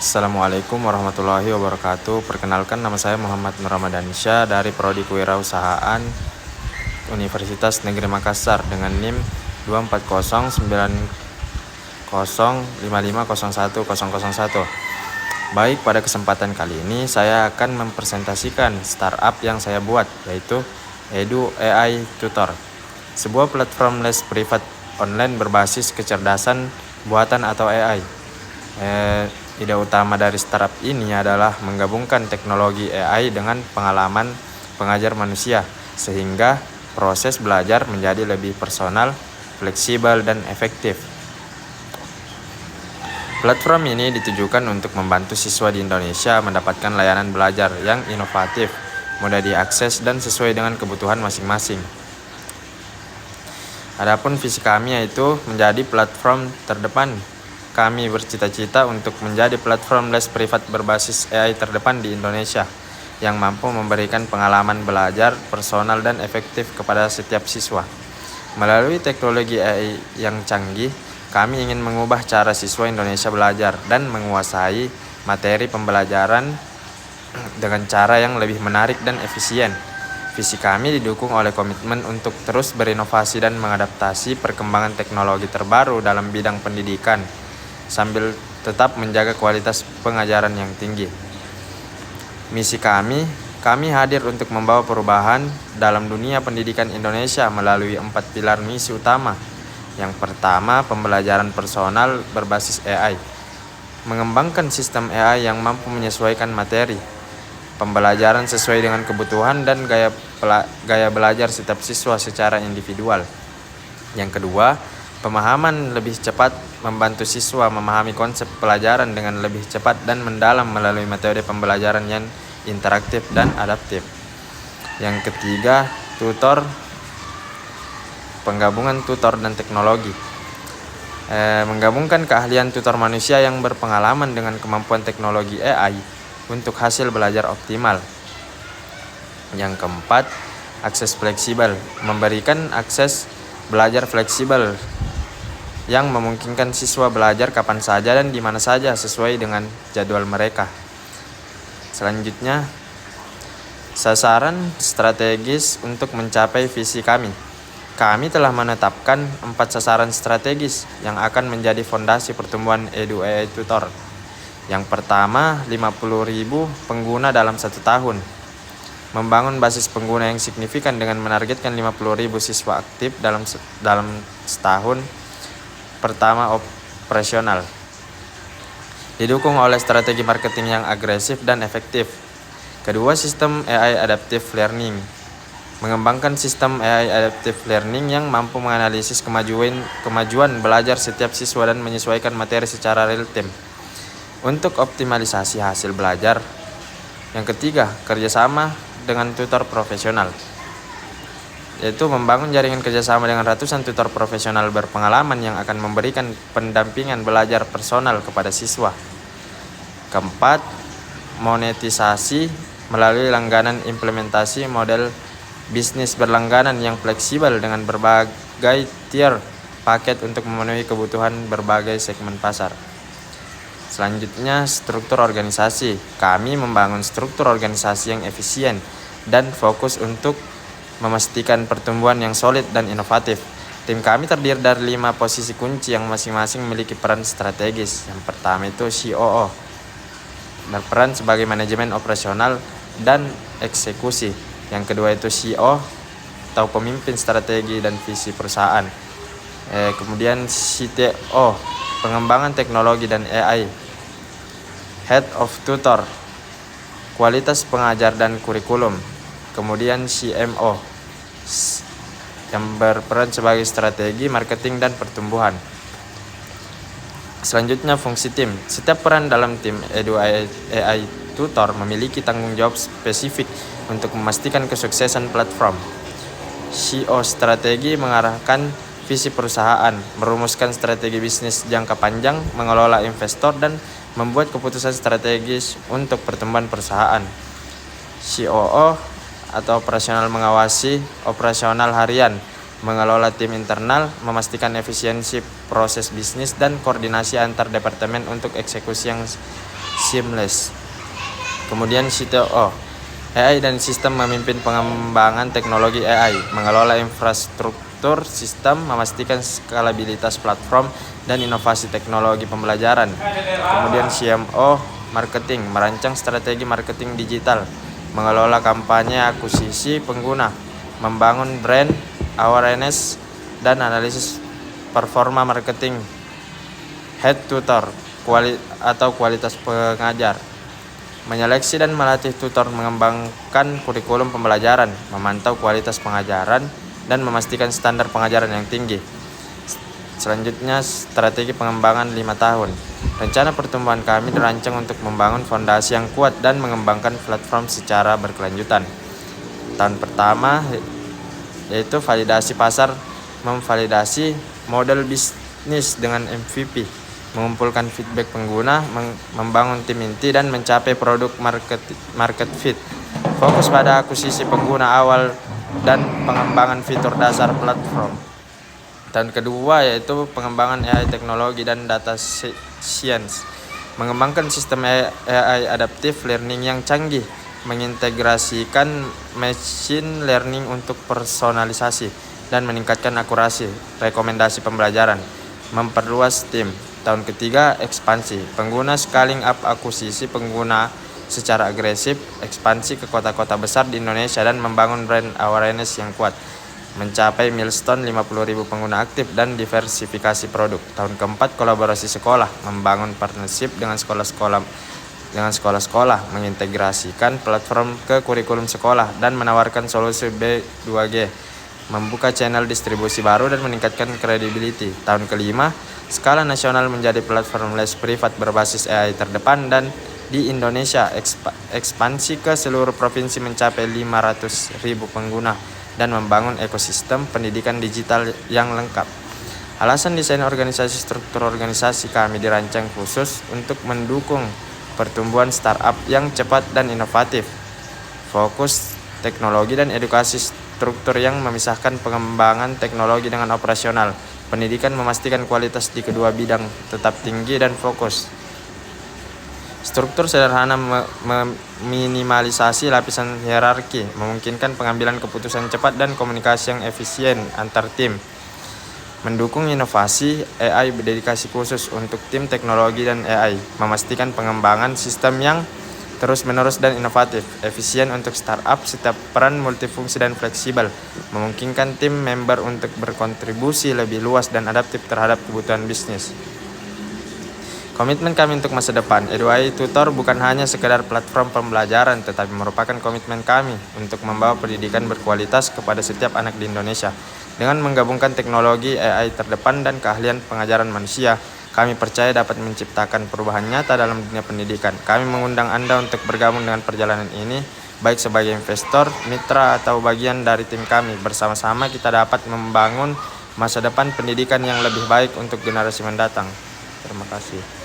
Assalamualaikum warahmatullahi wabarakatuh. Perkenalkan, nama saya Muhammad Nur Ramadansya dari Prodi Kewirausahaan Universitas Negeri Makassar dengan NIM 2409055010001. Baik, pada kesempatan kali ini saya akan mempresentasikan startup yang saya buat, yaitu Edu AI Tutor, sebuah platform les privat online berbasis kecerdasan buatan atau AI. Ide utama dari startup ini adalah menggabungkan teknologi AI dengan pengalaman pengajar manusia, sehingga proses belajar menjadi lebih personal, fleksibel, dan efektif. Platform ini ditujukan untuk membantu siswa di Indonesia mendapatkan layanan belajar yang inovatif, mudah diakses, dan sesuai dengan kebutuhan masing-masing. Adapun visi kami yaitu menjadi platform terdepan. Kami bercita-cita untuk menjadi platform les privat berbasis AI terdepan di Indonesia yang mampu memberikan pengalaman belajar personal dan efektif kepada setiap siswa. Melalui teknologi AI yang canggih, kami ingin mengubah cara siswa Indonesia belajar dan menguasai materi pembelajaran dengan cara yang lebih menarik dan efisien. Visi kami didukung oleh komitmen untuk terus berinovasi dan mengadaptasi perkembangan teknologi terbaru dalam bidang pendidikan, sambil tetap menjaga kualitas pengajaran yang tinggi. Misi kami hadir untuk membawa perubahan dalam dunia pendidikan Indonesia melalui 4 pilar misi utama. Yang pertama, pembelajaran personal berbasis AI. Mengembangkan sistem AI yang mampu menyesuaikan materi pembelajaran sesuai dengan kebutuhan dan gaya belajar setiap siswa secara individual. Yang kedua, pemahaman lebih cepat, membantu siswa memahami konsep pelajaran dengan lebih cepat dan mendalam melalui metode pembelajaran yang interaktif dan adaptif. Yang ketiga, tutor, penggabungan tutor dan teknologi. Menggabungkan keahlian tutor manusia yang berpengalaman dengan kemampuan teknologi AI untuk hasil belajar optimal. Yang keempat, akses fleksibel, memberikan akses belajar fleksibel yang memungkinkan siswa belajar kapan saja dan di mana saja sesuai dengan jadwal mereka. Selanjutnya, sasaran strategis untuk mencapai visi kami. Kami telah menetapkan 4 sasaran strategis yang akan menjadi fondasi pertumbuhan Edu AI Tutor. Yang pertama, 50.000 pengguna dalam 1 tahun. Membangun basis pengguna yang signifikan dengan menargetkan 50.000 siswa aktif dalam setahun pertama operasional. Didukung oleh strategi marketing yang agresif dan efektif. Kedua, sistem AI Adaptive Learning. Mengembangkan sistem AI Adaptive Learning yang mampu menganalisis kemajuan belajar setiap siswa dan menyesuaikan materi secara real time untuk optimalisasi hasil belajar. Yang ketiga, kerjasama dengan tutor profesional, yaitu membangun jaringan kerjasama dengan ratusan tutor profesional berpengalaman yang akan memberikan pendampingan belajar personal kepada siswa. Keempat, monetisasi melalui langganan, implementasi model bisnis berlangganan yang fleksibel dengan berbagai tier paket untuk memenuhi kebutuhan berbagai segmen pasar. Selanjutnya, struktur organisasi. Kami membangun struktur organisasi yang efisien dan fokus untuk memastikan pertumbuhan yang solid dan inovatif. Tim kami terdiri dari 5 posisi kunci yang masing-masing memiliki peran strategis. Yang pertama itu COO, berperan sebagai manajemen operasional dan eksekusi. Yang kedua itu CEO atau pemimpin strategi dan visi perusahaan. Kemudian CTO, pengembangan teknologi dan AI. Head of Tutor, kualitas pengajar dan kurikulum. Kemudian CMO, yang berperan sebagai strategi, marketing, dan pertumbuhan. Selanjutnya, fungsi tim. Setiap peran dalam tim Edu AI Tutor memiliki tanggung jawab spesifik untuk memastikan kesuksesan platform. CEO strategi mengarahkan visi perusahaan, merumuskan strategi bisnis jangka panjang, mengelola investor, dan membuat keputusan strategis untuk pertumbuhan perusahaan. COO atau operasional mengawasi operasional harian, mengelola tim internal, memastikan efisiensi proses bisnis, dan koordinasi antar departemen untuk eksekusi yang seamless. Kemudian CTO, AI dan sistem memimpin pengembangan teknologi AI, mengelola infrastruktur sistem, memastikan skalabilitas platform, dan inovasi teknologi pembelajaran. Kemudian CMO, marketing, merancang strategi marketing digital, mengelola kampanye akuisisi pengguna, membangun brand awareness, dan analisis performa marketing. Head tutor, kualitas pengajar, menyeleksi dan melatih tutor, mengembangkan kurikulum pembelajaran, memantau kualitas pengajaran, dan memastikan standar pengajaran yang tinggi. Selanjutnya, strategi pengembangan 5 tahun. Rencana pertumbuhan kami dirancang untuk membangun fondasi yang kuat dan mengembangkan platform secara berkelanjutan. Tahun pertama yaitu validasi pasar, memvalidasi model bisnis dengan MVP, mengumpulkan feedback pengguna, membangun tim inti, dan mencapai produk market fit. Fokus pada akuisisi pengguna awal dan pengembangan fitur dasar platform. Dan kedua yaitu pengembangan AI teknologi dan data science, mengembangkan sistem AI adaptive learning yang canggih, mengintegrasikan machine learning untuk personalisasi, dan meningkatkan akurasi rekomendasi pembelajaran, memperluas tim. Tahun ketiga, ekspansi, pengguna scaling up akuisisi pengguna secara agresif, ekspansi ke kota-kota besar di Indonesia, dan membangun brand awareness yang kuat, mencapai milestone 50.000 pengguna aktif, dan diversifikasi produk. Tahun keempat, kolaborasi sekolah, membangun partnership dengan sekolah-sekolah, mengintegrasikan platform ke kurikulum sekolah, dan menawarkan solusi B2G, membuka channel distribusi baru, dan meningkatkan credibility. Tahun kelima, skala nasional menjadi platform les privat berbasis AI terdepan dan di Indonesia, ekspansi ke seluruh provinsi mencapai 500.000 pengguna, dan membangun ekosistem pendidikan digital yang lengkap. Alasan desain organisasi, struktur organisasi kami dirancang khusus untuk mendukung pertumbuhan startup yang cepat dan inovatif. Fokus teknologi dan edukasi, struktur yang memisahkan pengembangan teknologi dengan operasional. Pendidikan memastikan kualitas di kedua bidang tetap tinggi dan fokus. Struktur sederhana, meminimalisasi lapisan hierarki, memungkinkan pengambilan keputusan cepat dan komunikasi yang efisien antar tim. Mendukung inovasi, AI berdedikasi khusus untuk tim teknologi dan AI, memastikan pengembangan sistem yang terus-menerus dan inovatif, efisien untuk startup, setiap peran multifungsi dan fleksibel, memungkinkan tim member untuk berkontribusi lebih luas dan adaptif terhadap kebutuhan bisnis. Komitmen kami untuk masa depan, Edu.ai Tutor bukan hanya sekedar platform pembelajaran, tetapi merupakan komitmen kami untuk membawa pendidikan berkualitas kepada setiap anak di Indonesia. Dengan menggabungkan teknologi AI terdepan dan keahlian pengajaran manusia, kami percaya dapat menciptakan perubahan nyata dalam dunia pendidikan. Kami mengundang Anda untuk bergabung dengan perjalanan ini, baik sebagai investor, mitra, atau bagian dari tim kami. Bersama-sama kita dapat membangun masa depan pendidikan yang lebih baik untuk generasi mendatang. Terima kasih.